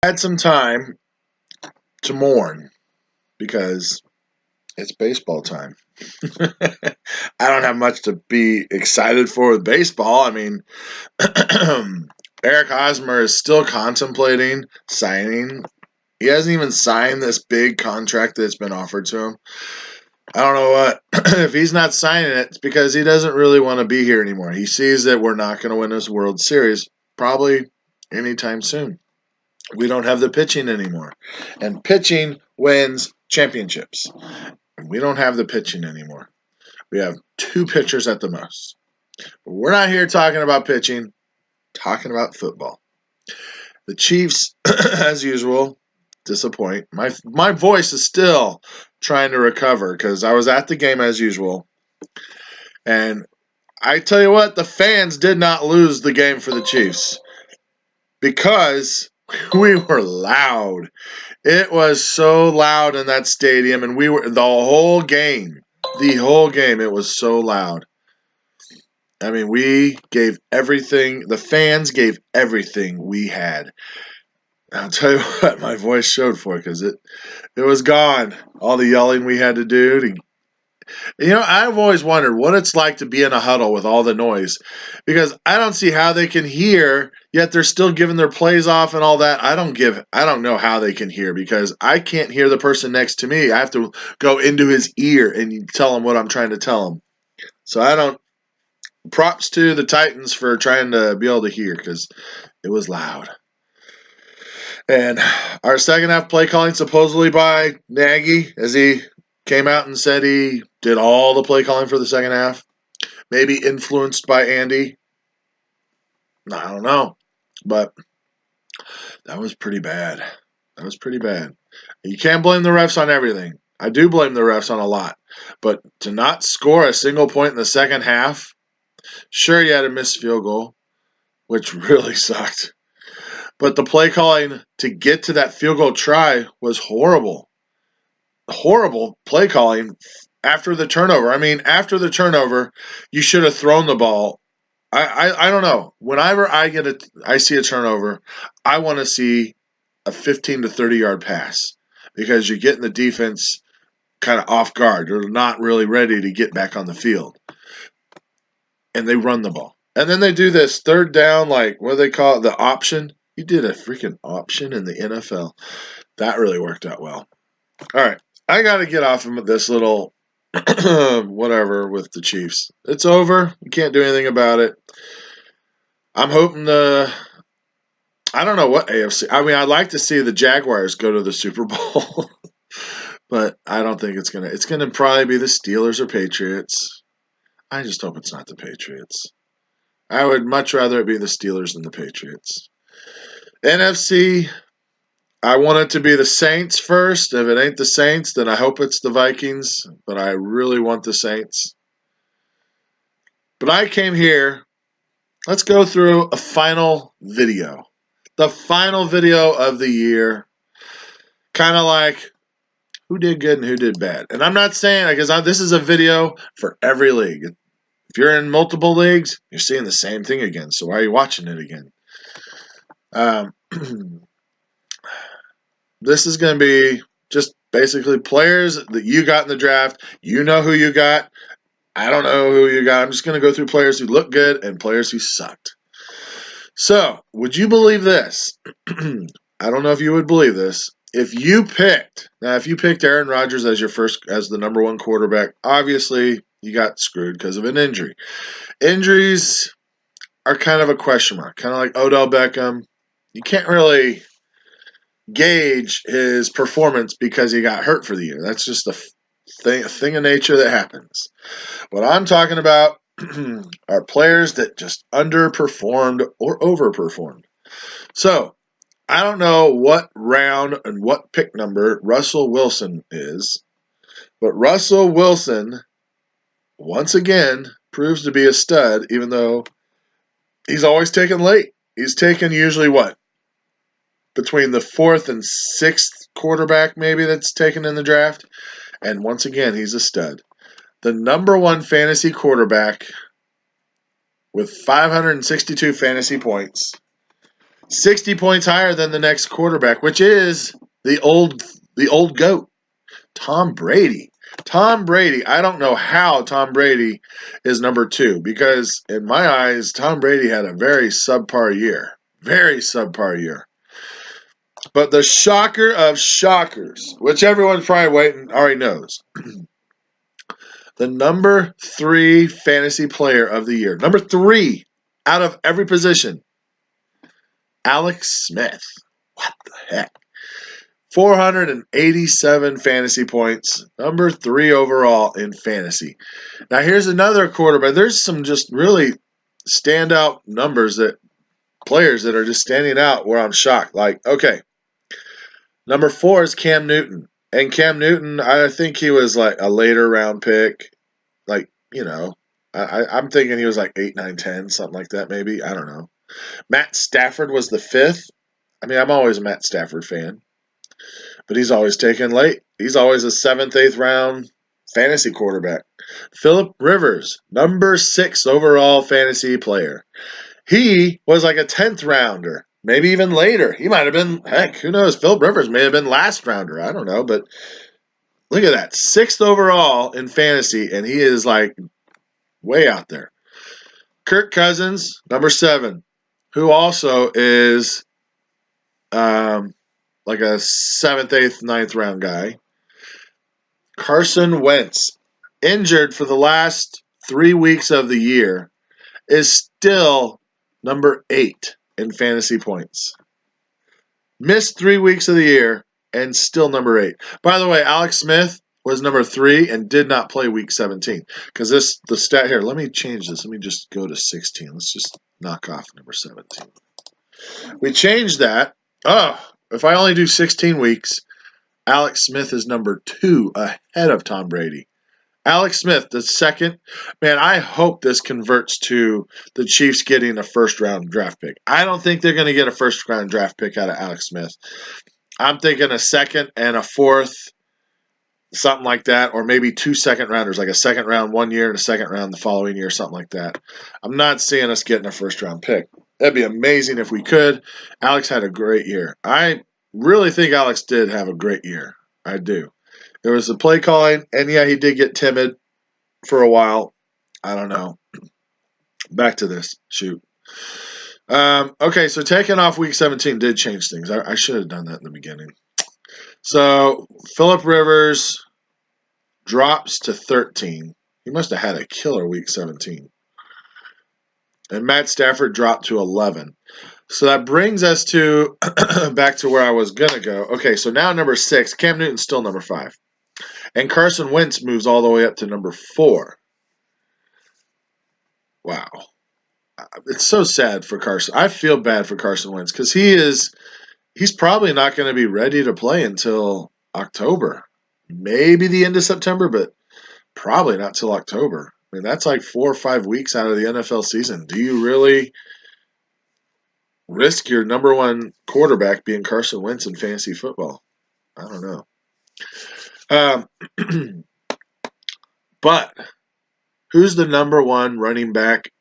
Had some time to mourn because it's baseball time. I don't have much to be excited for with baseball. I mean, Eric Hosmer is still contemplating signing. He hasn't even signed this big contract that's been offered to him. I don't know what. If he's not signing it, it's because he doesn't really want to be here anymore. He sees that we're not going to win this World Series probably anytime soon. We don't have the pitching anymore. And pitching wins championships. We don't have the pitching anymore. We have two pitchers at the most. But we're not here talking about pitching, talking about football. The Chiefs, as usual, disappoint. My voice is still trying to recover because I was at the game as usual. And I tell you what, the fans did not lose the game for the Chiefs because we were loud. It was so loud in that stadium, and we were the whole game. The whole game, it was so loud. I mean, we gave everything. The fans gave everything we had. I'll tell you what, my voice showed for it because it was gone. All the yelling we had to do to. I've always wondered what it's like to be in a huddle with all the noise because I don't see how they can hear, yet they're still giving their plays off and all that. I don't know how they can hear because I can't hear the person next to me. I have to go into his ear and tell him what I'm trying to tell him. So I don't. Props to the Titans for trying to be able to hear because it was loud. And our second half play calling supposedly by Nagy, as he came out and said he did all the play calling for the second half. Maybe influenced by Andy. I don't know. But that was pretty bad. That was pretty bad. You can't blame the refs on everything. I do blame the refs on a lot. But to not score a single point in the second half, sure, you had a missed field goal, which really sucked. But the play calling to get to that field goal try was horrible. Horrible play calling after the turnover. I mean, after the turnover, you should have thrown the ball. I don't know. Whenever I see a turnover, I want to see a 15 to 30-yard pass because you're getting the defense kind of off guard. They're not really ready to get back on the field. And they run the ball. And then they do this third down, like, what do they call it? The option. You did a freaking option in the NFL. That really worked out well. All right. I got to get off of this little whatever with the Chiefs. It's over. You can't do anything about it. I'm hoping I don't know what AFC. I mean, I'd like to see the Jaguars go to the Super Bowl, but I don't think it's gonna. It's gonna probably be the Steelers or Patriots. I just hope it's not the Patriots. I would much rather it be the Steelers than the Patriots. NFC, I want it to be the Saints first. If it ain't the Saints, then I hope it's the Vikings, but I really want the Saints. But I came here. Let's go through a final video. The final video of the year. Kind of like who did good and who did bad. And I'm not saying, because this is a video for every league. If you're in multiple leagues, you're seeing the same thing again. So why are you watching it again? This is going to be just basically players that you got in the draft. You know who you got. I don't know who you got. I'm just going to go through players who look good and players who sucked. So, would you believe this? I don't know if you would believe this. If you picked Aaron Rodgers as the number one quarterback, obviously you got screwed because of an injury. Injuries are kind of a question mark, kind of like Odell Beckham. You can't really gauge his performance because he got hurt for the year. That's just a thing of nature that happens. What I'm talking about are players that just underperformed or overperformed. So, I don't know what round and what pick number Russell Wilson is, but Russell Wilson, once again, proves to be a stud, even though he's always taken late. He's taken usually what? Between the fourth and sixth quarterback, maybe, that's taken in the draft. And once again, he's a stud. The number one fantasy quarterback with 562 fantasy points. 60 points higher than the next quarterback, which is the old GOAT, Tom Brady. Tom Brady, I don't know how Tom Brady is number 2 because in my eyes, Tom Brady had a very subpar year. Very subpar year. But the shocker of shockers, which everyone's probably waiting already knows. The number 3 fantasy player of the year. Number 3 out of every position. Alex Smith. What the heck? 487 fantasy points. Number 3 overall in fantasy. Now here's another quarterback. There's some just really standout numbers that players that are just standing out where I'm shocked. Like, okay. Number 4 is Cam Newton. And Cam Newton, I think he was like a later round pick. Like, I'm thinking he was like 8, 9, 10, something like that maybe. I don't know. Matt Stafford was the 5th. I mean, I'm always a Matt Stafford fan. But he's always taken late. He's always a 7th, 8th round fantasy quarterback. Philip Rivers, number 6 overall fantasy player. He was like a 10th rounder, maybe even later. He might have been, heck, who knows? Philip Rivers may have been last rounder. I don't know. But look at that. 6th overall in fantasy, and he is like way out there. Kirk Cousins, number 7, who also is like a 7th, 8th, 9th round guy. Carson Wentz, injured for the last 3 weeks of the year, is still number 8 in fantasy points. Missed 3 weeks of the year and still number 8. By the way, Alex Smith was number 3 and did not play week 17. Because the stat here, let me change this. Let me just go to 16. Let's just knock off number 17. We changed that. Oh, if I only do 16 weeks, Alex Smith is number 2 ahead of Tom Brady. Alex Smith, the 2nd. Man, I hope this converts to the Chiefs getting a first-round draft pick. I don't think they're going to get a first-round draft pick out of Alex Smith. I'm thinking a 2nd and a 4th, something like that, or maybe 2 second-rounders, like a 2nd round 1 year and a 2nd round the following year, something like that. I'm not seeing us getting a first-round pick. That'd be amazing if we could. Alex had a great year. I really think Alex did have a great year. I do. There was the play calling, and yeah, he did get timid for a while. I don't know. Back to this. Shoot. Okay, so taking off week 17 did change things. I should have done that in the beginning. So Philip Rivers drops to 13. He must have had a killer week 17. And Matt Stafford dropped to 11. So that brings us to back to where I was going to go. Okay, so now number 6. Cam Newton's still number 5. And Carson Wentz moves all the way up to number 4. Wow. It's so sad for Carson. I feel bad for Carson Wentz because he's probably not going to be ready to play until October. Maybe the end of September, but probably not till October. I mean, that's like 4 or 5 weeks out of the NFL season. Do you really risk your number 1 quarterback being Carson Wentz in fantasy football? I don't know. But who's the number 1 running back,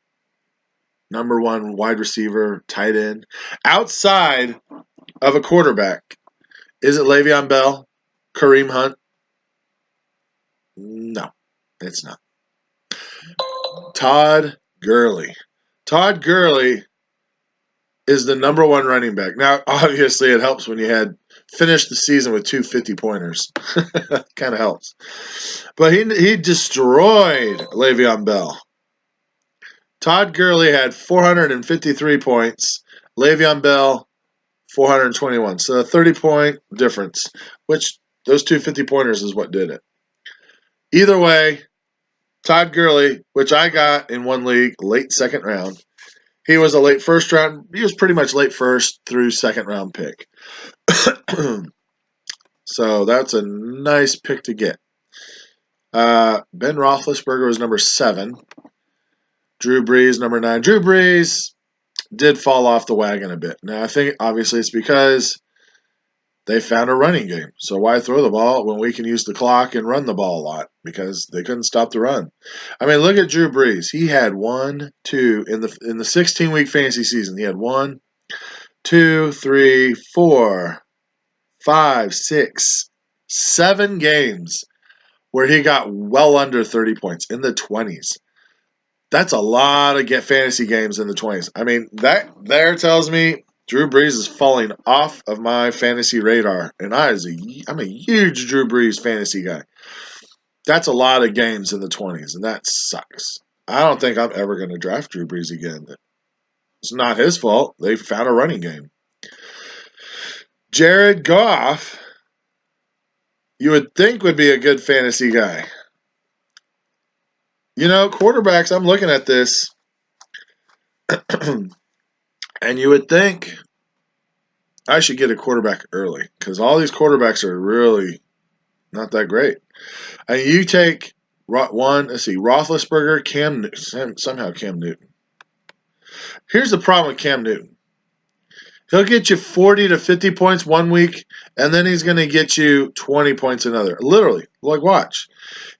number 1 wide receiver, tight end, outside of a quarterback? Is it Le'Veon Bell? Kareem Hunt? No, it's not. Todd Gurley. Todd Gurley is the number 1 running back. Now, obviously, it helps when you had finished the season with 2 50-pointers. Kind of helps. But he destroyed Le'Veon Bell. Todd Gurley had 453 points. Le'Veon Bell, 421. So a 30-point difference, which those 2 50-pointers is what did it. Either way, Todd Gurley, which I got in one league, late 2nd round, he was a late 1st round. He was pretty much late 1st through 2nd round pick. So that's a nice pick to get. Ben Roethlisberger was number 7. Drew Brees, number 9. Drew Brees did fall off the wagon a bit. Now, I think obviously it's because they found a running game. So why throw the ball when we can use the clock and run the ball a lot? Because they couldn't stop the run. I mean, look at Drew Brees. He had 1, 2 in the 16-week fantasy season. He had 1, 2, 3, 4, 5, 6, 7 games where he got well under 30 points in the 20s. That's a lot of fantasy games in the 20s. I mean, that there tells me Drew Brees is falling off of my fantasy radar, and I'm a huge Drew Brees fantasy guy. That's a lot of games in the 20s, and that sucks. I don't think I'm ever going to draft Drew Brees again. It's not his fault. They found a running game. Jared Goff, you would think would be a good fantasy guy. You know, quarterbacks, I'm looking at this, and you would think I should get a quarterback early because all these quarterbacks are really not that great. And you take Roethlisberger, Cam Newton. Here's the problem with Cam Newton. He'll get you 40 to 50 points one week, and then he's going to get you 20 points another. Literally, like watch.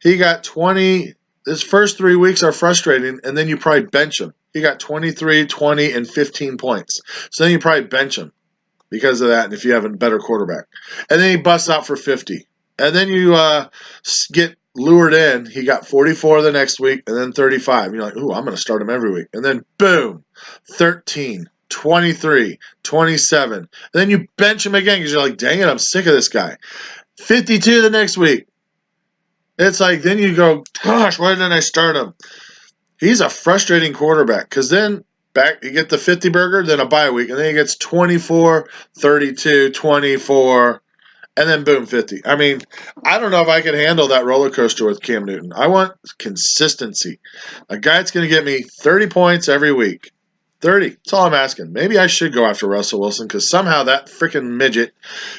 He got 20. His first 3 weeks are frustrating, and then you probably bench him. He got 23, 20, and 15 points. So then you probably bench him because of that, and if you have a better quarterback. And then he busts out for 50. And then you get lured in. He got 44 the next week, and then 35. You're like, ooh, I'm going to start him every week. And then, boom, 13, 23, 27. And then you bench him again because you're like, dang it, I'm sick of this guy. 52 the next week. It's like, then you go, gosh, why didn't I start him? He's a frustrating quarterback because then you get the 50 burger, then a bye week, and then he gets 24, 32, 24, and then boom, 50. I mean, I don't know if I can handle that roller coaster with Cam Newton. I want consistency. A guy that's going to get me 30 points every week. 30. That's all I'm asking. Maybe I should go after Russell Wilson because somehow that freaking midget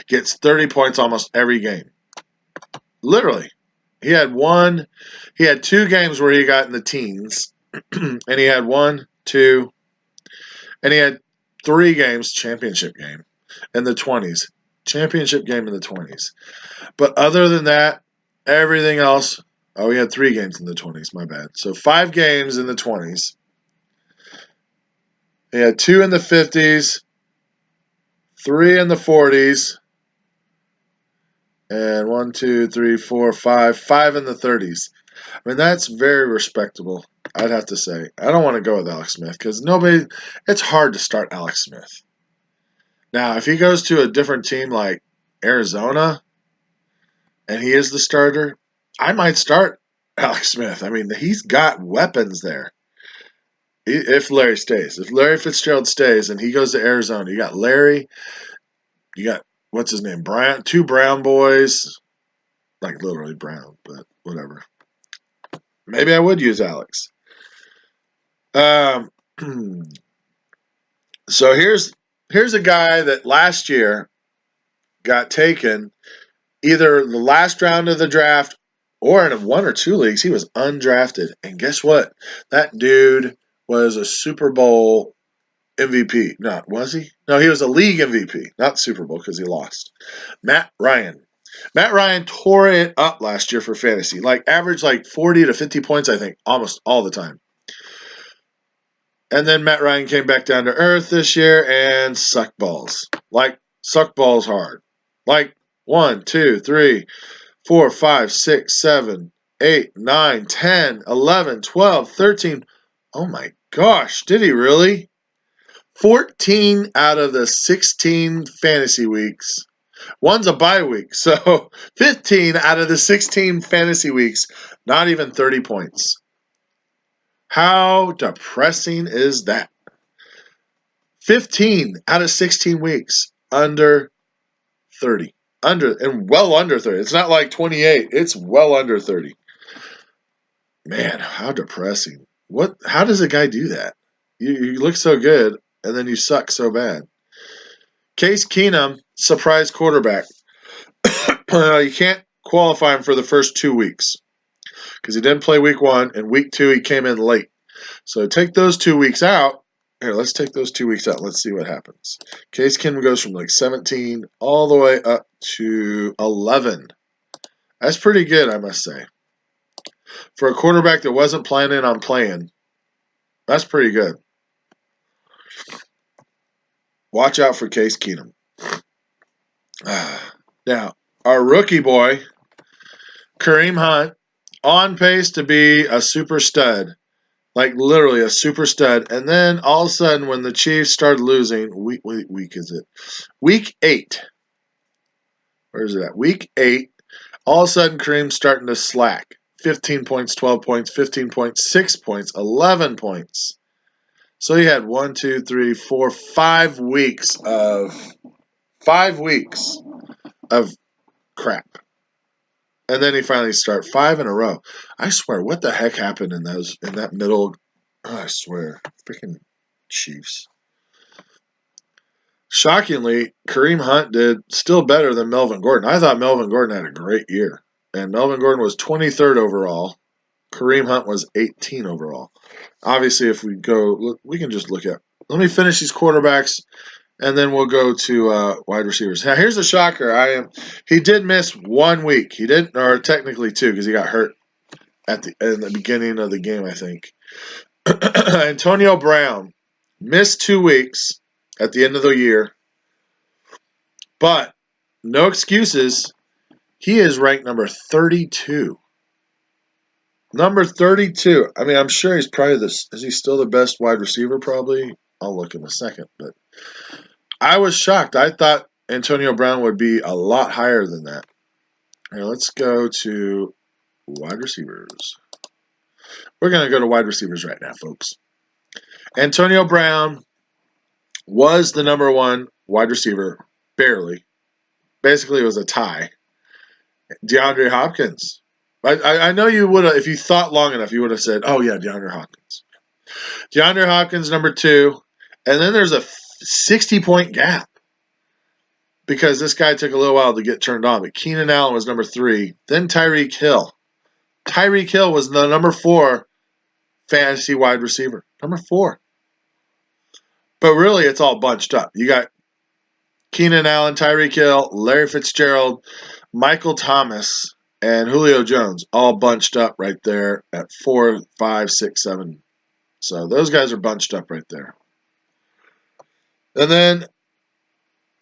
gets 30 points almost every game. Literally. He had 2 games where he got in the teens, and he had 1, 2, and he had 3 games, championship game, in the 20s. Championship game in the 20s. But other than that, everything else, he had 3 games in the 20s, my bad. So 5 games in the 20s. He had 2 in the 50s, 3 in the 40s, and 1, 2, 3, 4, 5 in the 30s. I mean, that's very respectable, I'd have to say. I don't want to go with Alex Smith because it's hard to start Alex Smith. Now, if he goes to a different team like Arizona and he is the starter, I might start Alex Smith. I mean, he's got weapons there. If Larry stays. If Larry Fitzgerald stays and he goes to Arizona, you got Larry, you got, what's his name, 2 Brown boys. Like literally Brown, but whatever. Maybe I would use Alex. So here's a guy that last year got taken either the last round of the draft or in 1 or 2 leagues. He was undrafted. And guess what? That dude was a Super Bowl MVP. Not, was he? No, he was a league MVP, not Super Bowl because he lost. Matt Ryan. Matt Ryan tore it up last year for fantasy. Averaged 40 to 50 points, I think, almost all the time. And then Matt Ryan came back down to earth this year and sucked balls. Sucked balls hard. 1, 2, 3, 4, 5, 6, 7, 8, 9, 10, 11, 12, 13. Oh my gosh, did he really? 14 out of the 16 fantasy weeks. One's a bye week, so 15 out of the 16 fantasy weeks, not even 30 points. How depressing is that? 15 out of 16 weeks, under 30. Well under 30. It's not like 28. It's well under 30. Man, how depressing. How does a guy do that? You look so good, and then you suck so bad. Case Keenum, surprise quarterback. You can't qualify him for the first 2 weeks because he didn't play week 1, and week 2 he came in late. So take those 2 weeks out. Here, let's take those 2 weeks out. Let's see what happens. Case Keenum goes from 17 all the way up to 11. That's pretty good, I must say. For a quarterback that wasn't planning on playing, that's pretty good. watch out for Case Keenum. Now, our rookie boy, Kareem Hunt, on pace to be a super stud. Like literally a super stud. And then all of a sudden when the Chiefs started losing, week is it? Week 8. Where is it at? Week 8. All of a sudden Kareem's starting to slack. 15 points, 12 points, 15 points, 6 points, 11 points. So he had 1, 2, 3, 4, 5 weeks of crap. And then he finally started 5 in a row. I swear, what the heck happened in that middle? Oh, I swear, freaking Chiefs. Shockingly, Kareem Hunt did still better than Melvin Gordon. I thought Melvin Gordon had a great year, and Melvin Gordon was 23rd overall. Kareem Hunt was 18 overall. Obviously, if we go, we can just look at. Let me finish these quarterbacks, and then we'll go to wide receivers. Now, here's a shocker. He did miss 1 week. He didn't, or technically 2, because he got hurt in the beginning of the game, I think. Antonio Brown missed 2 weeks at the end of the year, but no excuses. He is ranked number 32. Number 32. I mean, I'm sure he's probably is he still the best wide receiver? Probably. I'll look in a second, but I was shocked. I thought Antonio Brown would be a lot higher than that. All right, let's go to wide receivers. We're going to go to wide receivers right now, folks. Antonio Brown was the number 1 wide receiver, barely. Basically, it was a tie. DeAndre Hopkins. I know you would have, if you thought long enough, you would have said, oh, yeah, DeAndre Hopkins. DeAndre Hopkins, number 2. And then there's a 60-point gap because this guy took a little while to get turned on. But Keenan Allen was number 3. Then Tyreek Hill. Tyreek Hill was the number 4 fantasy wide receiver. Number 4. But really, it's all bunched up. You got Keenan Allen, Tyreek Hill, Larry Fitzgerald, Michael Thomas, and Julio Jones all bunched up right there at 4, 5, 6, 7. So those guys are bunched up right there. And then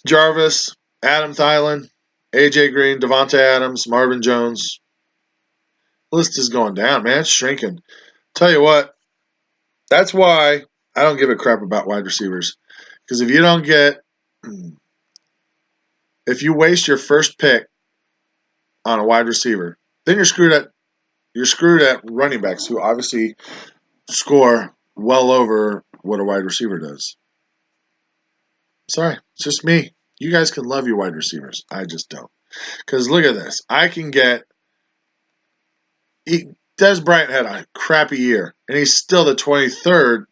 Jarvis, Adam Thielen, A.J. Green, Devontae Adams, Marvin Jones. The list is going down, man. It's shrinking. Tell you what, that's why I don't give a crap about wide receivers. Because if you waste your first pick on a wide receiver, then you're screwed at running backs who obviously score well over what a wide receiver does. Sorry, it's just me. You guys can love your wide receivers. I just don't. Because look at this. I can get Des Bryant had a crappy year, and he's still the 23rd.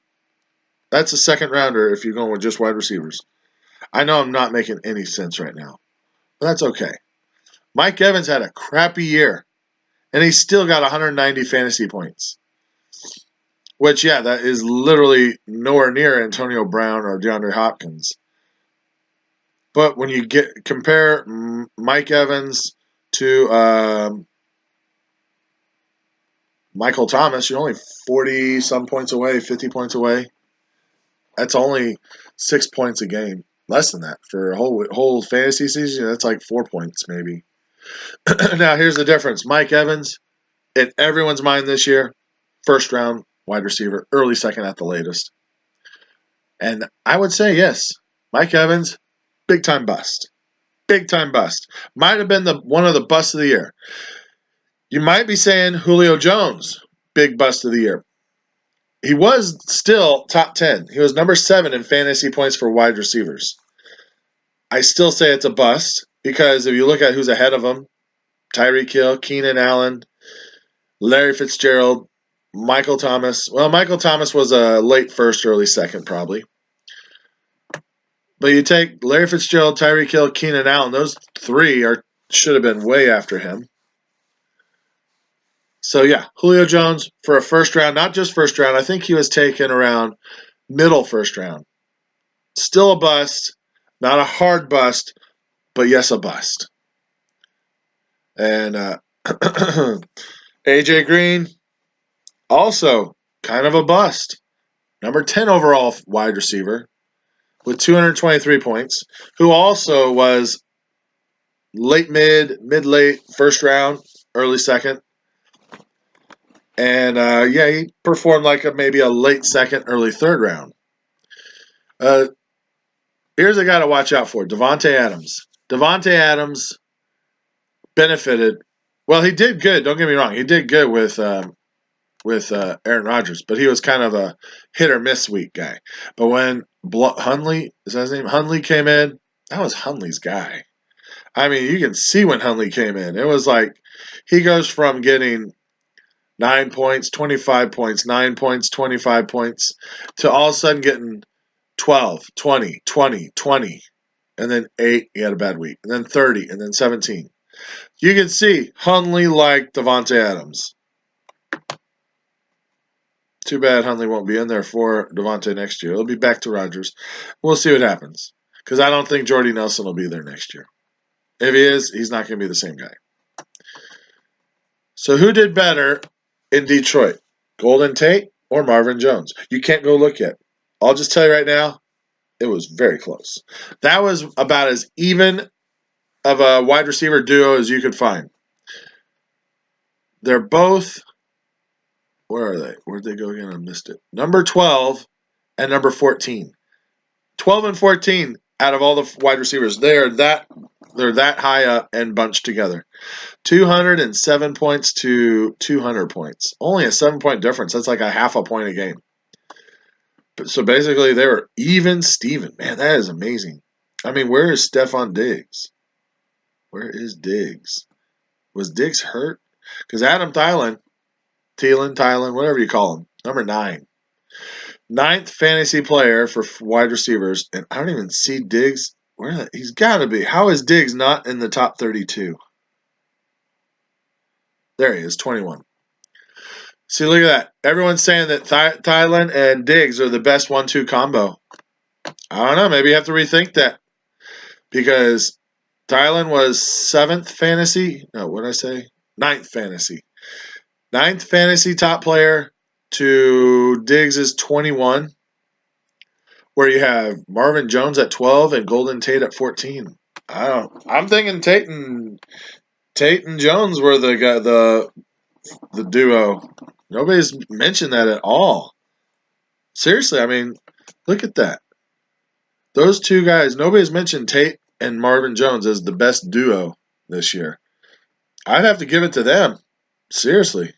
That's a second rounder if you're going with just wide receivers. I know I'm not making any sense right now, but that's okay. Mike Evans had a crappy year, and he still got 190 fantasy points. Which, yeah, that is literally nowhere near Antonio Brown or DeAndre Hopkins. But when you compare Mike Evans to Michael Thomas, you're only 40-some points away, 50 points away. That's only 6 points a game. Less than that. For a whole fantasy season, that's like 4 points maybe. Now, here's the difference. Mike Evans, in everyone's mind this year, first round wide receiver, early second at the latest. And I would say, yes, Mike Evans, big-time bust. Big-time bust. Might have been one of the busts of the year. You might be saying Julio Jones, big bust of the year. He was still top 10. He was number 7 in fantasy points for wide receivers. I still say it's a bust because if you look at who's ahead of him, Tyreek Hill, Keenan Allen, Larry Fitzgerald, Michael Thomas. Well, Michael Thomas was a late first, early second probably. But you take Larry Fitzgerald, Tyreek Hill, Keenan Allen, those 3 should have been way after him. So, yeah, Julio Jones for a first round, not just first round. I think he was taken around middle first round. Still a bust, not a hard bust, but yes, a bust. And A.J. Green, also kind of a bust. Number 10 overall wide receiver. with 223 points, who also was late mid-late first round, early second. And he performed like maybe a late second, early third round. Here's a guy to watch out for, Davante Adams. Davante Adams benefited. Well, he did good. Don't get me wrong. He did good with Aaron Rodgers, but he was kind of a hit or miss week guy. But when Hundley, is that his name? Hundley came in, that was Hundley's guy. I mean, you can see when Hundley came in. It was like he goes from getting 9 points, 25 points, 9 points, 25 points, to all of a sudden getting 12, 20, 20, 20, and then 8, he had a bad week, and then 30, and then 17. You can see Hundley like Davante Adams. Too bad Hundley won't be in there for Davante next year. He'll be back to Rodgers. We'll see what happens. Because I don't think Jordy Nelson will be there next year. If he is, he's not going to be the same guy. So who did better in Detroit? Golden Tate or Marvin Jones? You can't go look yet. I'll just tell you right now, it was very close. That was about as even of a wide receiver duo as you could find. They're both, where are they? Where'd they go again? I missed it. Number 12 and number 14. 12 and 14 out of all the wide receivers. They're that high up and bunched together. 207 points to 200 points. Only a 7-point difference. That's like a half a point a game. So basically, they were even Steven. Man, that is amazing. I mean, where is Stephon Diggs? Where is Diggs? Was Diggs hurt? Because Adam Thielen, whatever you call him, number 9. 9th fantasy player for wide receivers, and I don't even see Diggs. He's got to be. How is Diggs not in the top 32? There he is, 21. See, look at that. Everyone's saying that Thielen and Diggs are the best 1-2 combo. I don't know. Maybe you have to rethink that. Because Thielen was 7th fantasy. No, what did I say? 9th fantasy. 9th fantasy top player to Diggs is 21. Where you have Marvin Jones at 12 and Golden Tate at 14. I'm thinking Tate and Jones were the duo. Nobody's mentioned that at all. Seriously, I mean, look at that. Those two guys, nobody's mentioned Tate and Marvin Jones as the best duo this year. I'd have to give it to them. Seriously.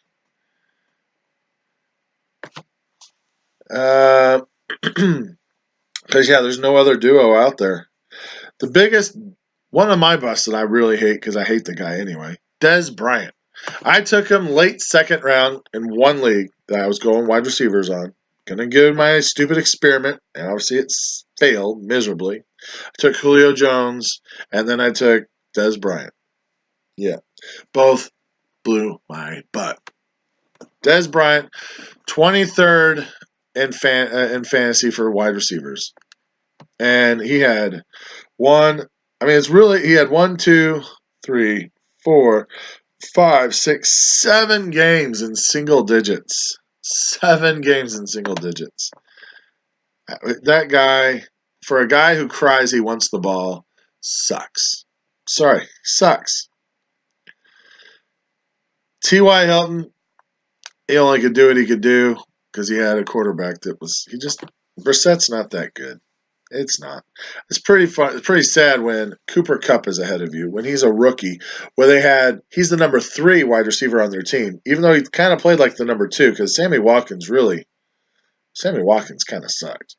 Because, there's no other duo out there. The biggest, one of my busts that I really hate, because I hate the guy anyway, Dez Bryant. I took him late second round in one league that I was going wide receivers on. Gonna give my stupid experiment, and obviously it's failed miserably. I took Julio Jones, and then I took Dez Bryant. Yeah, both blew my butt. Dez Bryant, 23rd in fantasy for wide receivers, and he had he had 1, 2, 3, 4, 5, 6, 7 games in single digits. 7 games in single digits. That guy, for a guy who cries he wants the ball, sucks. Sorry, sucks. T.Y. Hilton, he only could do what he could do because he had a quarterback that was, Brissett's not that good. It's not. It's pretty fun. It's pretty sad when Cooper Kupp is ahead of you. When he's a rookie, he's the number 3 wide receiver on their team, even though he kind of played like the number 2 because Sammy Watkins kind of sucked.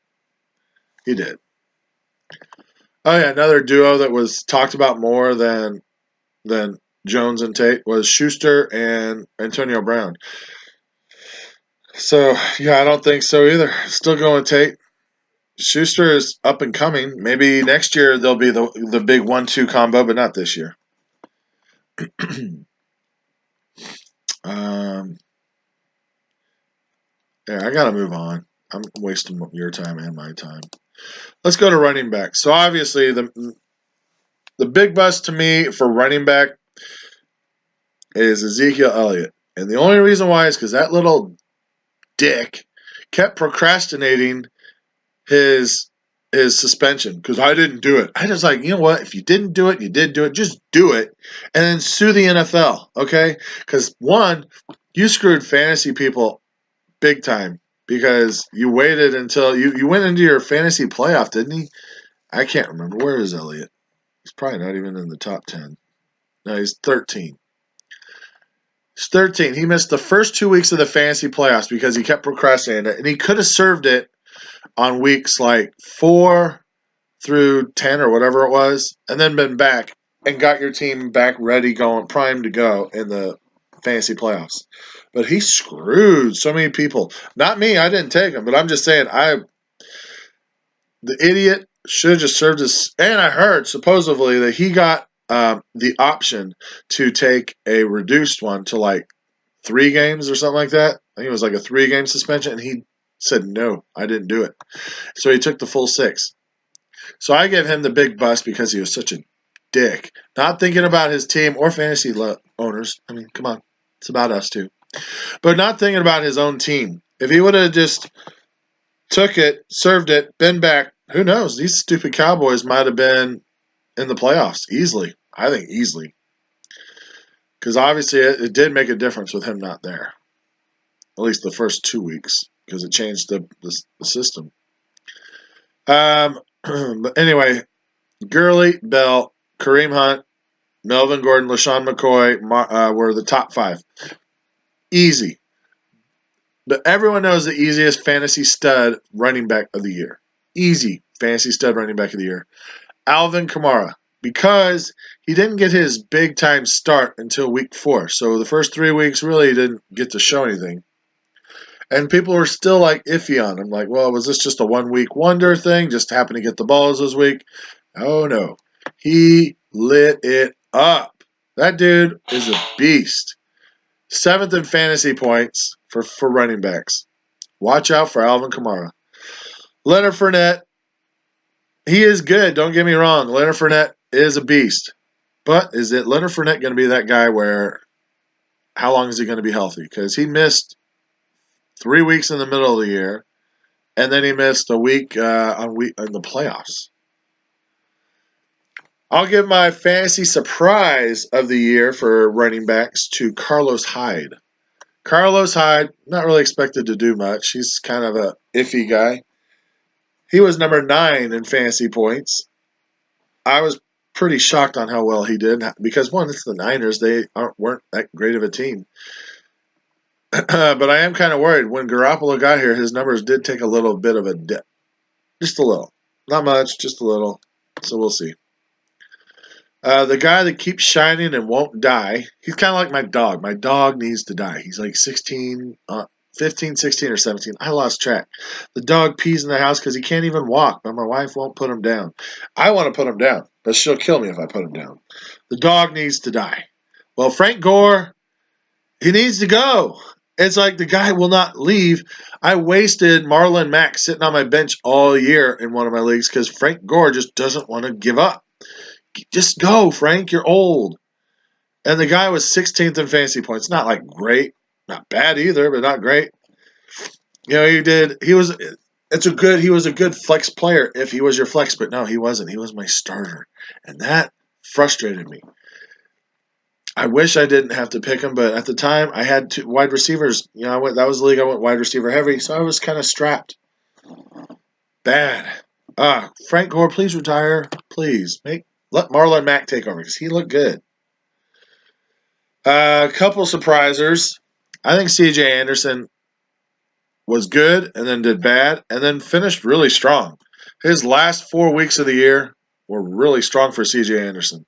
He did. Oh yeah, another duo that was talked about more than Jones and Tate was Schuster and Antonio Brown. So yeah, I don't think so either. Still going Tate. Schuster is up and coming. Maybe next year there'll be the big 1-2 combo, but not this year. I gotta move on. I'm wasting your time and my time. Let's go to running back. So obviously the big bust to me for running back is Ezekiel Elliott, and the only reason why is because that little dick kept procrastinating his his suspension because I didn't do it. I just like, you know what? If you didn't do it, you did do it. Just do it and then sue the NFL, okay? Because one, you screwed fantasy people big time because you waited until you went into your fantasy playoff, didn't he? I can't remember. Where is Elliott? He's probably not even in the top 10. No, he's 13. He's 13. He missed the first 2 weeks of the fantasy playoffs because he kept procrastinating it, and he could have served it on weeks like 4 through 10 or whatever it was, and then been back and got your team back ready, going primed to go in the fantasy playoffs. But he screwed so many people. Not me. I didn't take him, but I'm just saying the idiot should have just served his. And I heard supposedly that he got the option to take a reduced one to like 3 games or something like that. I think it was like a 3-game suspension, and he said no, I didn't do it. So he took the full 6. So I give him the big bust because he was such a dick, not thinking about his team or fantasy owners. I mean, come on, it's about us too. But not thinking about his own team. If he would have just took it, served it, been back, who knows? These stupid Cowboys might have been in the playoffs easily. I think easily. Because obviously it did make a difference with him not there. At least the first 2 weeks because it changed the system. But anyway, Gurley, Bell, Kareem Hunt, Melvin Gordon, LaShawn McCoy were the top 5. Easy. But everyone knows the easiest fantasy stud running back of the year. Easy fantasy stud running back of the year. Alvin Kamara. Because he didn't get his big time start until week 4. So the first 3 weeks really didn't get to show anything. And people were still like iffy on him. Like, well, was this just a 1-week wonder thing? Just happened to get the balls this week? Oh, no. He lit it up. That dude is a beast. 7th in fantasy points for running backs. Watch out for Alvin Kamara. Leonard Fournette. He is good. Don't get me wrong. Leonard Fournette is a beast. But is it Leonard Fournette going to be that guy where how long is he going to be healthy? Because he missed 3 weeks in the middle of the year, and then he missed a week in the playoffs. I'll give my fantasy surprise of the year for running backs to Carlos Hyde. Carlos Hyde, not really expected to do much. He's kind of a iffy guy. He was number 9 in fantasy points. I was pretty shocked on how well he did because, one, it's the Niners. They weren't that great of a team. But I am kind of worried. When Garoppolo got here, his numbers did take a little bit of a dip. Just a little. Not much, just a little. So we'll see. The guy that keeps shining and won't die, he's kind of like my dog. My dog needs to die. He's like 15, 16, or 17. I lost track. The dog pees in the house because he can't even walk, but my wife won't put him down. I want to put him down, but she'll kill me if I put him down. The dog needs to die. Well, Frank Gore, he needs to go. It's like the guy will not leave. I wasted Marlon Mack sitting on my bench all year in one of my leagues because Frank Gore just doesn't want to give up. Just go, Frank. You're old. And the guy was 16th in fantasy points. Not like great. Not bad either, but not great. You know, he was a good flex player if he was your flex, but no, he wasn't. He was my starter. And that frustrated me. I wish I didn't have to pick him, but at the time I had 2 wide receivers. You know, that was the league I went wide receiver heavy, so I was kind of strapped. Bad. Frank Gore, please retire. Please. Let Marlon Mack take over because he looked good. A couple surprisers. I think C.J. Anderson was good and then did bad and then finished really strong. His last 4 weeks of the year were really strong for C.J. Anderson.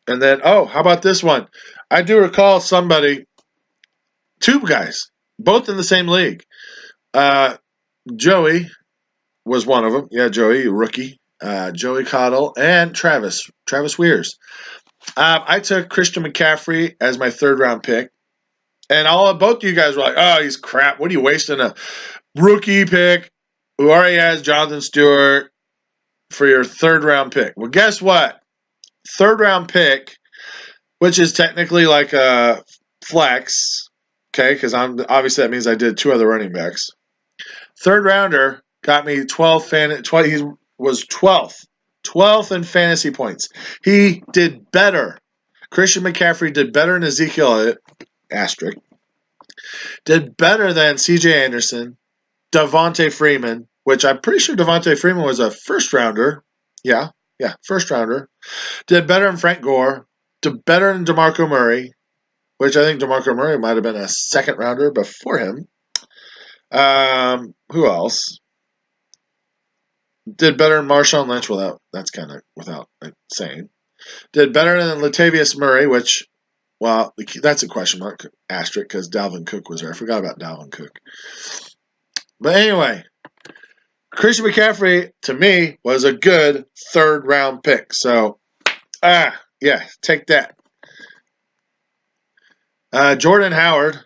And then, how about this one? I do recall 2 guys, both in the same league. Joey was one of them. Yeah, Joey, rookie. Joey Cottle and Travis Weirs. I took Christian McCaffrey as my 3rd-round pick. And both you guys were like, oh, he's crap. What are you wasting a rookie pick who already has Jonathan Stewart for your 3rd-round pick? Well, guess what? 3rd-round pick, which is technically like a flex, okay, because obviously that means I did 2 other running backs. 3rd rounder got me 12 he was 12th in fantasy points. He did better. Christian McCaffrey did better than Ezekiel Elliott, asterisk. Did better than CJ Anderson, Devontae Freeman, which I'm pretty sure Devontae Freeman was a first rounder. Yeah, first rounder. Did better than Frank Gore. Did better than DeMarco Murray, which I think DeMarco Murray might have been a second rounder before him. Who else? Did better than Marshawn Lynch without saying. Did better than Latavius Murray, which, well, that's a question mark, asterisk, because Dalvin Cook was there. I forgot about Dalvin Cook. But anyway, Christian McCaffrey, to me, was a good third-round pick. So, take that. Jordan Howard,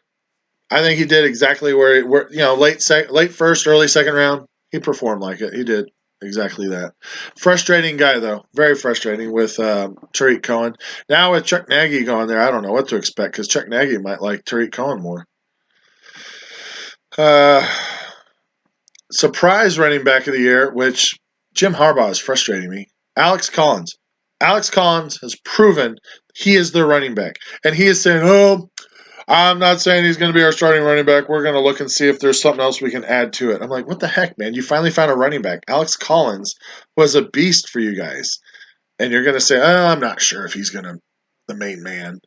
I think he did exactly late first, early second round. He performed like it. He did exactly that. Frustrating guy, though. Very frustrating with Tariq Cohen. Now with Chuck Nagy going there, I don't know what to expect because Chuck Nagy might like Tariq Cohen more. Surprise running back of the year, which Jim Harbaugh is frustrating me. Alex Collins. Alex Collins has proven he is their running back. And he is saying, I'm not saying he's going to be our starting running back. We're going to look and see if there's something else we can add to it. I'm like, what the heck, man? You finally found a running back. Alex Collins was a beast for you guys. And you're going to say, I'm not sure if he's the main man.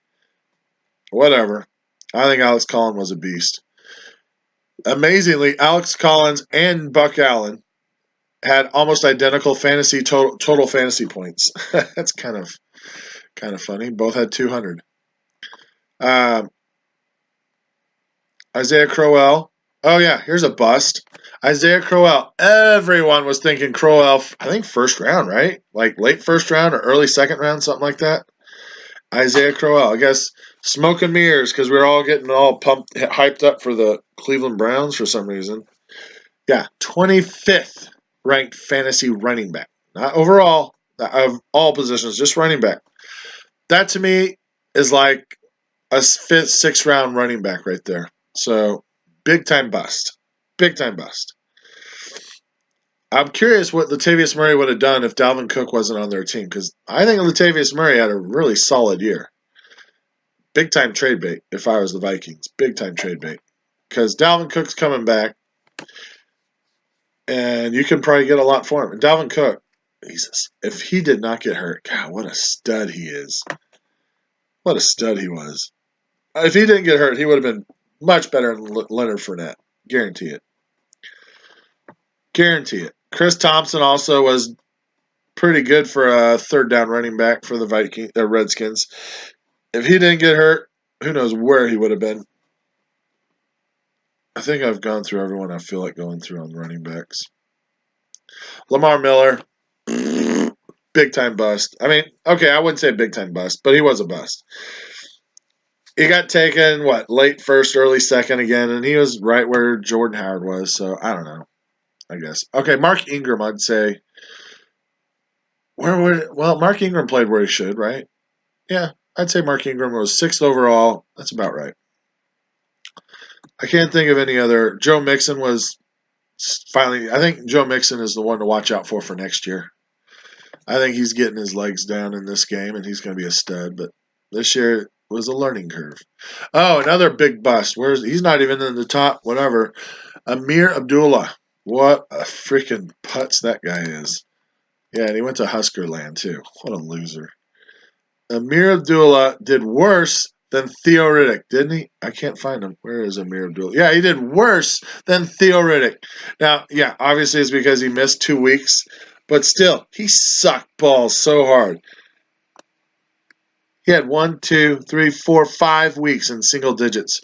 Whatever. I think Alex Collins was a beast. Amazingly, Alex Collins and Buck Allen had almost identical total fantasy points. That's kind of funny. Both had 200. Isaiah Crowell. Oh yeah, here's a bust. Isaiah Crowell. Everyone was thinking Crowell. I think first round, right? Like late first round or early second round, something like that. Isaiah Crowell. I guess smoke and mirrors because we were all getting all pumped, hyped up for the Cleveland Browns for some reason. Yeah, 25th ranked fantasy running back. Not overall, of all positions, just running back. That to me is like a fifth, sixth round running back right there. So, big time bust. Big time bust. I'm curious what Latavius Murray would have done if Dalvin Cook wasn't on their team because I think Latavius Murray had a really solid year. Big time trade bait if I was the Vikings. Big time trade bait. Because Dalvin Cook's coming back and you can probably get a lot for him. And Dalvin Cook, if he did not get hurt, God, what a stud he is. What a stud he was. If he didn't get hurt, he would have been much better than Leonard Fournette. Guarantee it. Guarantee it. Chris Thompson also was pretty good for a third down running back for the Redskins. If he didn't get hurt, who knows where he would have been. I think I've gone through everyone I feel like going through on running backs. Lamar Miller, big time bust. I mean, okay, I wouldn't say big time bust, but he was a bust. He got taken, late first, early second again, and he was right where Jordan Howard was, so I don't know, I guess. Okay, Mark Ingram, I'd say. Mark Ingram played where he should, right? Yeah, I'd say Mark Ingram was 6th overall. That's about right. I can't think of any other. Joe Mixon was finally. I think Joe Mixon is the one to watch out for next year. I think he's getting his legs down in this game, and he's going to be a stud. But this year was a learning curve. Oh, another big bust. He's not even in the top. Whatever. Amir Abdullah. What a freaking putz that guy is. Yeah, and he went to Husker land too. What a loser. Amir Abdullah did worse than Theo Riddick, didn't he? I can't find him. Where is Amir Abdullah? Yeah, he did worse than Theo Riddick. Now, yeah, obviously it's because he missed 2 weeks, but still, he sucked balls so hard. He had 1, 2, 3, 4, 5 weeks in single digits.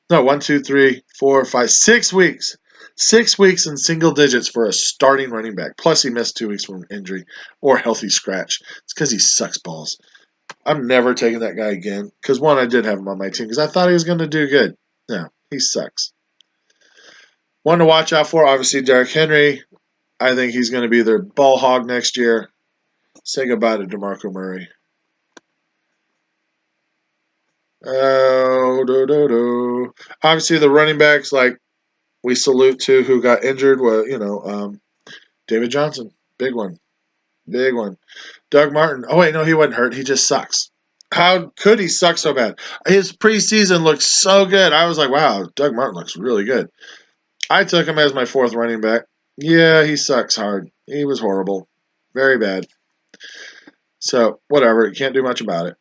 No, 1, 2, 3, 4, 5, 6 weeks. 6 weeks in single digits for a starting running back. Plus, he missed 2 weeks from injury or healthy scratch. It's because he sucks balls. I'm never taking that guy again. Because, one, I did have him on my team because I thought he was going to do good. No, he sucks. One to watch out for, obviously, Derrick Henry. I think he's going to be their ball hog next year. Say goodbye to DeMarco Murray. Obviously, the running backs like we salute to who got injured was, David Johnson. Big one. Big one. Doug Martin. Oh, wait, no, he wasn't hurt. He just sucks. How could he suck so bad? His preseason looked so good. I was like, wow, Doug Martin looks really good. I took him as my 4th running back. Yeah, he sucks hard. He was horrible. Very bad. So, whatever. You can't do much about it.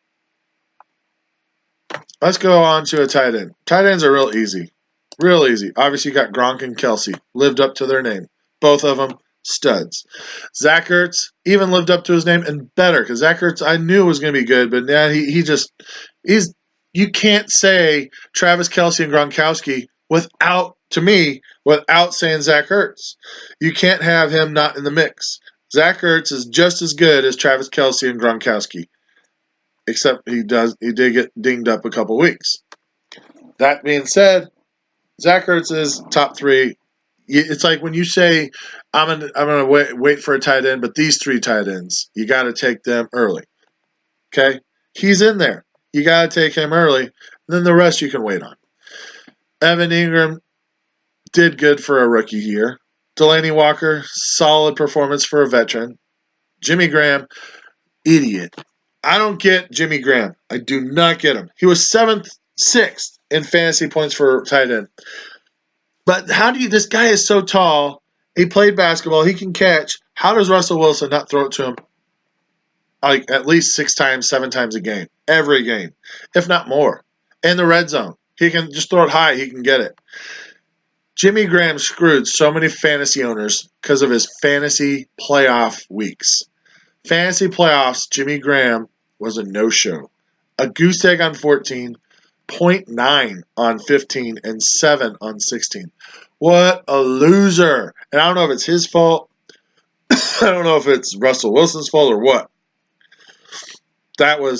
Let's go on to a tight end. Tight ends are real easy. Real easy. Obviously, you got Gronk and Kelsey. Lived up to their name. Both of them, studs. Zach Ertz even lived up to his name and better, because Zach Ertz I knew was going to be good, but yeah, he's you can't say Travis Kelsey and Gronkowski without saying Zach Ertz. You can't have him not in the mix. Zach Ertz is just as good as Travis Kelsey and Gronkowski, except he did get dinged up a couple weeks. That being said, Zach Ertz is top 3. It's like when you say I'm gonna wait for a tight end, but these 3 tight ends, you got to take them early. Okay, he's in there. You got to take him early, and then the rest you can wait on. Evan Ingram did good for a rookie year. Delaney Walker, solid performance for a veteran. Jimmy Graham, idiot. I don't get Jimmy Graham. I do not get him. He was 6th in fantasy points for tight end. But this guy is so tall. He played basketball. He can catch. How does Russell Wilson not throw it to him like at least 6 times, 7 times a game? Every game, if not more. In the red zone. He can just throw it high. He can get it. Jimmy Graham screwed so many fantasy owners because of his fantasy playoff weeks. Fantasy playoffs, Jimmy Graham was a no-show. A goose egg on 14, 0.9 on 15, and 7 on 16. What a loser. And I don't know if it's his fault. I don't know if it's Russell Wilson's fault or what. I would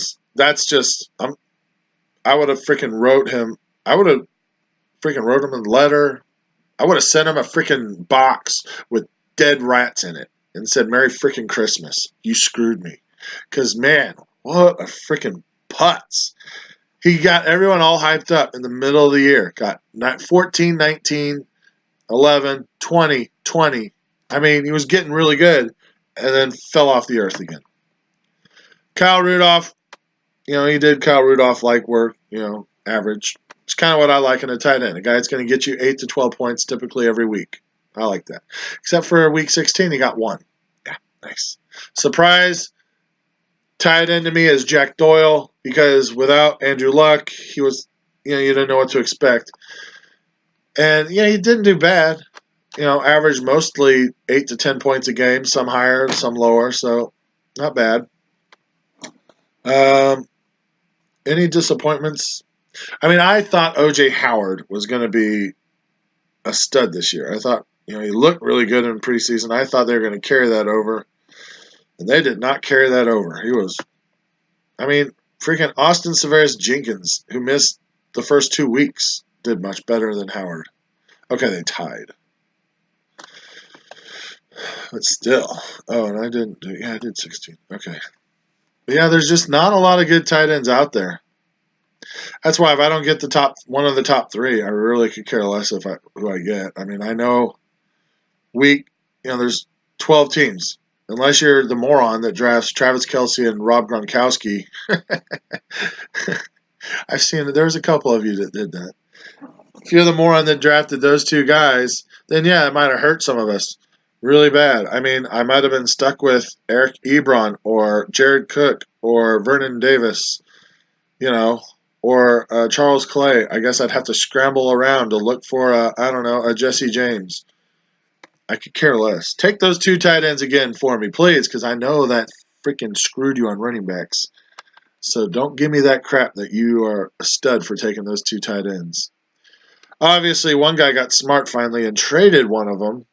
have freaking wrote him. I would have freaking wrote him a letter. I would have sent him a freaking box with dead rats in it and said, Merry freaking Christmas. You screwed me. Because, man, what a freaking putz. He got everyone all hyped up in the middle of the year. Got 14, 19, 11, 20, 20. I mean, he was getting really good and then fell off the earth again. Kyle Rudolph, he did Kyle Rudolph-like work, average. It's kind of what I like in a tight end. A guy that's going to get you 8 to 12 points typically every week. I like that. Except for week 16, he got 1. Yeah, nice. Surprise tight end to me is Jack Doyle, because without Andrew Luck, he was, you didn't know what to expect. And, he didn't do bad. Averaged mostly 8 to 10 points a game, some higher, some lower, so not bad. Any disappointments? I mean, I thought O.J. Howard was going to be a stud this year. I thought, he looked really good in preseason. I thought they were going to carry that over, and they did not carry that over. Freaking Austin Severus Jenkins, who missed the first 2 weeks, did much better than Howard. Okay, they tied. But still. Oh, and I did 16. Okay. But yeah, there's just not a lot of good tight ends out there. That's why if I don't get one of the top 3, I really could care less who I get. I mean, I know there's 12 teams. Unless you're the moron that drafts Travis Kelsey and Rob Gronkowski. I've seen it. There was a couple of you that did that. If you're the moron that drafted those 2 guys, then yeah, it might have hurt some of us really bad. I mean, I might have been stuck with Eric Ebron or Jared Cook or Vernon Davis, or Charles Clay. I guess I'd have to scramble around to look for a Jesse James. I could care less. Take those 2 tight ends again for me, please, because I know that freaking screwed you on running backs. So don't give me that crap that you are a stud for taking those 2 tight ends. Obviously, one guy got smart finally and traded one of them.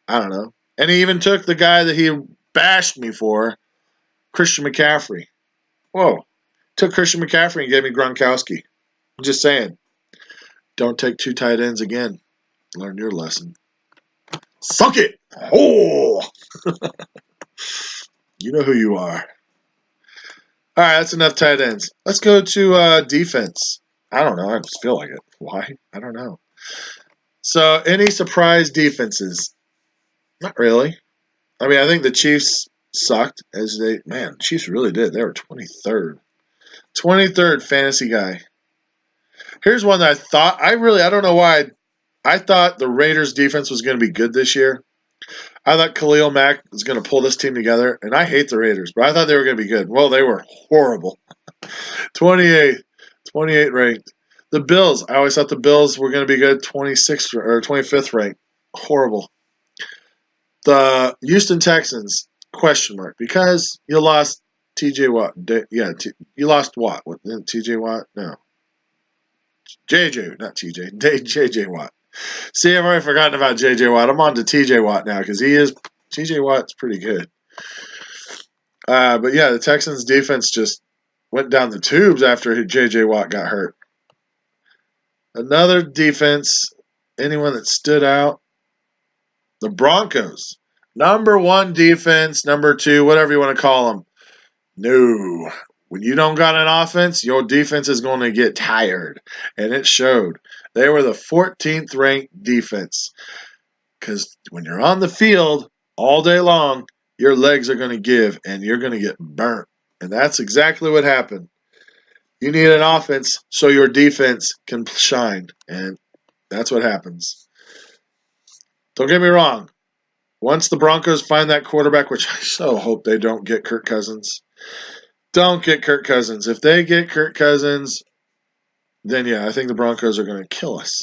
I don't know. And he even took the guy that he bashed me for, Christian McCaffrey. Whoa. Took Christian McCaffrey and gave me Gronkowski. I'm just saying. Don't take 2 tight ends again. Learn your lesson. Suck it! Oh! You know who you are. All right, that's enough tight ends. Let's go to defense. I don't know. I just feel like it. Why? I don't know. So, any surprise defenses? Not really. I mean, I think the Chiefs sucked Chiefs really did. They were 23rd. 23rd fantasy guy. Here's one that I don't know why I thought the Raiders defense was going to be good this year. I thought Khalil Mack was going to pull this team together, and I hate the Raiders, but I thought they were going to be good. Well, they were horrible. 28th ranked. The Bills, I always thought the Bills were going to be good. 26th or 25th ranked. Horrible. The Houston Texans, question mark, because you lost T.J. Watt. You lost Watt. T.J. Watt? No. J.J., not T.J. J.J. Watt. See, I've already forgotten about J.J. Watt. I'm on to T.J. Watt now because T.J. Watt's pretty good. But yeah, the Texans defense just went down the tubes after J.J. Watt got hurt. Another defense, anyone that stood out, the Broncos. Number 1 defense, number 2, whatever you want to call them. No. When you don't got an offense, your defense is going to get tired. And it showed. They were the 14th ranked defense. Because when you're on the field all day long, your legs are going to give and you're going to get burnt. And that's exactly what happened. You need an offense so your defense can shine. And that's what happens. Don't get me wrong. Once the Broncos find that quarterback, which I so hope they don't get Kirk Cousins. Don't get Kirk Cousins. If they get Kirk Cousins, then yeah, I think the Broncos are going to kill us.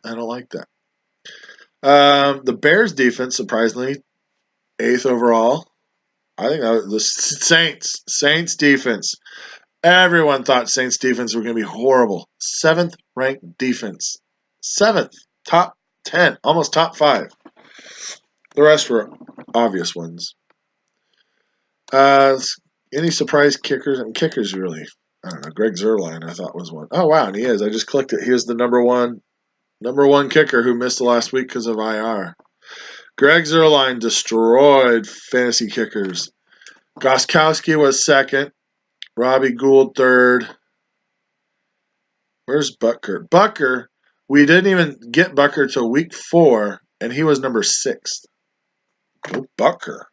I don't like that. The Bears defense, surprisingly, 8th overall. I think that was the Saints defense. Everyone thought Saints defense were going to be horrible. 7th ranked defense. 7th. Top 10. Almost top 5. The rest were obvious ones. Any surprise kickers? And kickers really, I don't know. Greg Zuerlein, I thought was one. Oh wow, and he is. I just clicked it. He was the number one kicker who missed the last week because of IR. Greg Zuerlein destroyed fantasy kickers. Gostkowski was 2nd. Robbie Gould 3rd. Where's Butker? Butker, we didn't even get Butker till week 4, and he was number 6th. Go Butker.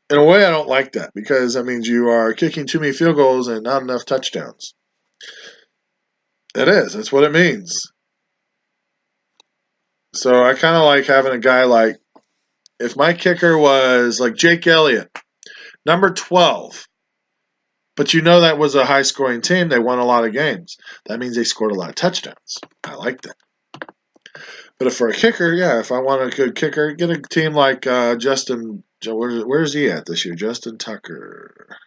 In a way, I don't like that because that means you are kicking too many field goals and not enough touchdowns. It is. That's what it means. So I kind of like having a guy like, if my kicker was like Jake Elliott, number 12, but you know that was a high-scoring team. They won a lot of games. That means they scored a lot of touchdowns. I like that. But if for a kicker, yeah, if I want a good kicker, get a team like Justin. Where's he at this year? Justin Tucker.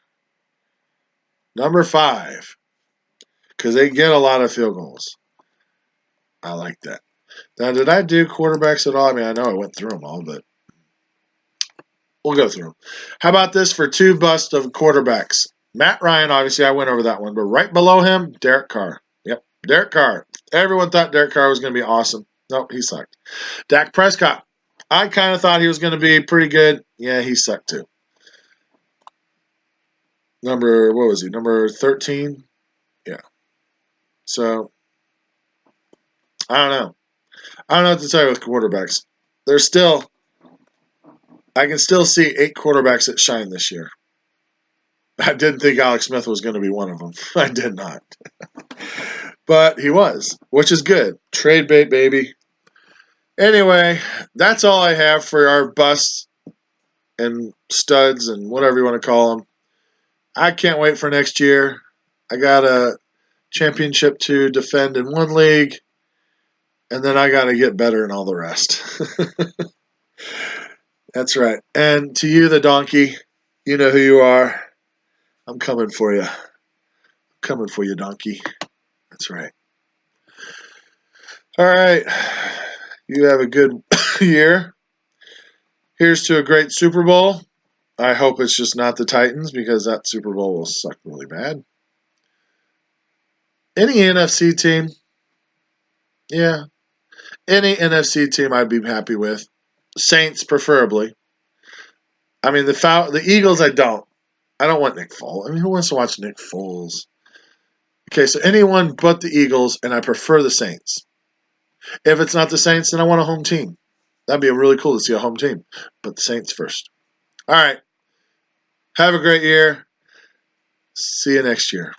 Number 5. Because they get a lot of field goals. I like that. Now, did I do quarterbacks at all? I mean, I know I went through them all, but we'll go through them. How about this for 2 busts of quarterbacks? Matt Ryan, obviously, I went over that one. But right below him, Derek Carr. Yep, Derek Carr. Everyone thought Derek Carr was going to be awesome. Nope, he sucked. Dak Prescott. I kind of thought he was going to be pretty good. Yeah, he sucked too. What was he? Number 13? Yeah. So, I don't know. I don't know what to tell you with quarterbacks. I can still see 8 quarterbacks that shine this year. I didn't think Alex Smith was going to be one of them. I did not. But he was, which is good. Trade bait, baby. Anyway, that's all I have for our busts and studs and whatever you want to call them. I can't wait for next year. I got a championship to defend in one league, and then I got to get better in all the rest. That's right. And to you, the donkey, you know who you are. I'm coming for you. I'm coming for you, donkey. That's right. All right. You have a good year. Here's to a great Super Bowl. I hope it's just not the Titans because that Super Bowl will suck really bad. Any NFC team? Yeah. Any NFC team I'd be happy with. Saints preferably. I mean, the Eagles I don't. I don't want Nick Foles. I mean, who wants to watch Nick Foles? Okay, so anyone but the Eagles, and I prefer the Saints. If it's not the Saints, then I want a home team. That'd be really cool to see a home team. But the Saints first. All right. Have a great year. See you next year.